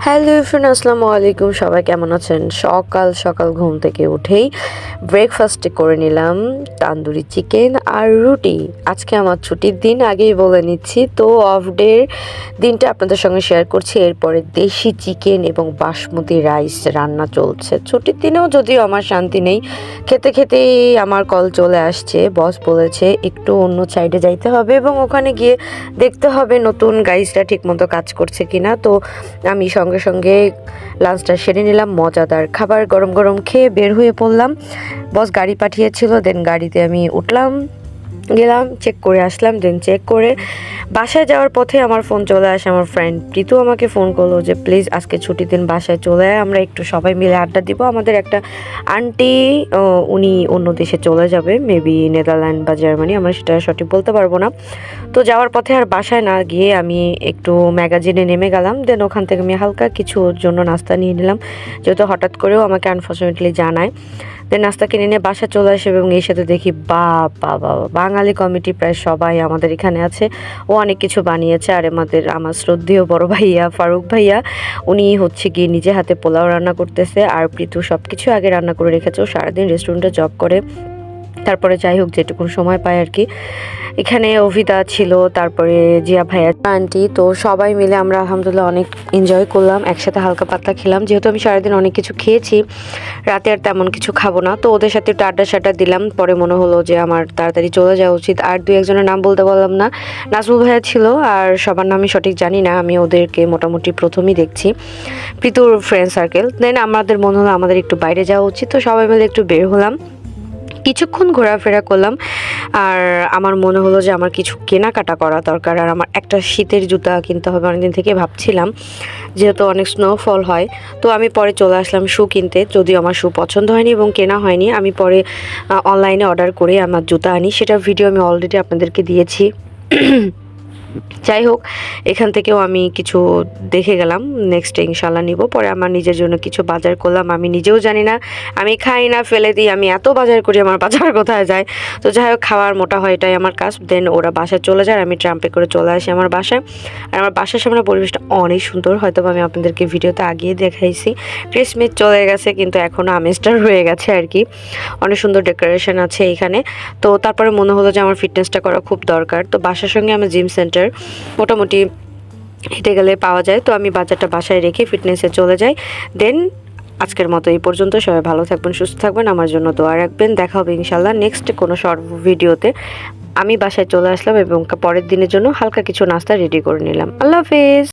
Hello everyone, আসসালামু আলাইকুম। সবাই কেমন আছেন? সকাল সকাল ঘুম থেকে উঠেই ব্রেকফাস্টে করে নিলাম তান্দুরি চিকেন আর রুটি। আজকে আমার ছুটির দিন, আগেই বলে নিচ্ছি। তো অফ ডের দিনটা আপনাদের সঙ্গে শেয়ার করছি। এরপরে দেশি চিকেন এবং বাসমতি রাইস রান্না চলছে। ছুটির দিনেও যদিও আমার শান্তি নেই, খেতে খেতেই আমার কল চলে আসছে। বস বলেছে একটু অন্য সাইডে যাইতে হবে এবং ওখানে গিয়ে দেখতে হবে নতুন গাইজরা ঠিকমতো কাজ করছে কিনা। তো আমি সঙ্গে সঙ্গে লাঞ্চটা সেরে নিলাম। মজাদার খাবার গরম গরম খেয়ে বের হয়ে পড়লাম। বস গাড়ি পাঠিয়েছিল, দেন গাড়িতে আমি উঠলাম, গেলাম, চেক করে আসলাম। দেন চেক করে বাসায় যাওয়ার পথে আমার ফোন চলে আসে। আমার ফ্রেন্ড প্রীতু আমাকে ফোন করলো যে প্লিজ আজকে ছুটির দিন বাসায় চলে আয়, আমরা একটু সবাই মিলে আড্ডা দিব। আমাদের একটা আন্টি, উনি অন্য দেশে চলে যাবে, মেবি নেদারল্যান্ড বা জার্মানি, আমরা সেটা সঠিক বলতে পারবো না। তো যাওয়ার পথে আর বাসায় না গিয়ে আমি একটু ম্যাগাজিনে নেমে গেলাম। দেন ওখান থেকে আমি হালকা কিছু ওর জন্য নাস্তা নিয়ে নিলাম, যেহেতু হঠাৎ করেও আমাকে আনফর্চুনেটলি জানায়। দেন নাস্তা কিনে নিয়ে বাসা চলে আসে এবং এর সাথে দেখি বাবা বাঙালি কমিটি প্রায় সবাই আমাদের এখানে আছে। ও অনেক কিছু বানিয়েছে। আর আমার শ্রদ্ধেয় বড় ভাইয়া ফারুক ভাইয়া, উনি হচ্ছে গিয়ে নিজে হাতে পোলাও রান্না করতেছে। আর প্রীতু সব কিছু আগে রান্না করে রেখেছে। ও সারাদিন রেস্টুরেন্টে জব করে, তারপরে যাই হোক যেটুকু সময় পায় আর কি। এখানে অভিদা ছিল, তারপরে জিয়া ভাইয়া, আন্টি। তো সবাই মিলে আমরা আলহামদুলিল্লাহ অনেক এনজয় করলাম, একসাথে হালকা পাতলা খেলাম। যেহেতু আমি সারাদিন অনেক কিছু খেয়েছি, রাতে আর তেমন কিছু খাবো না, তো ওদের সাথে একটু আড্ডা সাড্ডা দিলাম। পরে মনে হলো যে আমার তাড়াতাড়ি চলে যাওয়া উচিত। আর দুই একজনের নাম বলতে পারলাম না। নাজমুল ভাইয়া ছিল, আর সবার নামই সঠিক জানি না, আমি ওদেরকে মোটামুটি প্রথমেই দেখছি, প্রীতুর ফ্রেন্ড সার্কেল। দেন আমাদের মনে হলো আমাদের একটু বাইরে যাওয়া উচিত, তো সবাই মিলে একটু বের হলাম, কিছুক্ষণ ঘোরাফেরা করলাম। আর আমার মনে হলো যে আমার কিছু কেনাকাটা করা দরকার। আর আমার একটা শীতের জুতা কিনতে হবে, অনেকদিন থেকে ভাবছিলাম, যেহেতু অনেক স্নোফল হয়। তো আমি পরে চলে আসলাম শু কিনতে, যদিও আমার শু পছন্দ হয়নি এবং কেনা হয়নি। আমি পরে অনলাইনে অর্ডার করে আমার জুতা আনি, সেটার ভিডিও আমি অলরেডি আপনাদেরকে দিয়েছি। যাই হোক, এখান থেকেও আমি কিছু দেখে গেলাম, নেক্সট ইনশাল্লাহ নিব। পরে আমার নিজের জন্য কিছু বাজার করলাম, আমি নিজেও জানি না, আমি খাই না ফেলে দিই, আমি এত বাজার করি, আমার বাজার কোথায় যায়। তো যাই হোক, খাওয়ার মোটা হয় এটাই আমার কাজ। দেন ওরা বাসায় চলে যায়, আমি ট্রাম্পে করে চলে আসি আমার বাসায়। আর আমার বাসার সামনে পরিবেশটা অনেক সুন্দর, হয়তো আমি আপনাদেরকে ভিডিওতে আগিয়ে দেখাইছি। ক্রিসমাস চলে গেছে কিন্তু এখনও আমেজটা রয়ে গেছে আর কি, অনেক সুন্দর ডেকোরেশন আছে এখানে। তো তারপরে মনে হলো যে আমার ফিটনেসটা করা খুব দরকার। তো বাসার সঙ্গে আমার জিম সেন্টার মোটামুটি হেঁটে গেলে পাওয়া যায়। তো আমি বাজারটা বাসায় রেখে ফিটনেসে চলে যাই। দেন আজকের মতো এই পর্যন্ত। সবাই ভালো থাকবেন, সুস্থ থাকবেন, আমার জন্য দোয়া রাখবেন। দেখা হবে ইনশাল্লাহ নেক্সট কোনো শর্ট ভিডিওতে। আমি বাসায় চলে আসলাম এবং পরের দিনের জন্য হালকা কিছু নাস্তা রেডি করে নিলাম। আল্লাহ হাফেজ।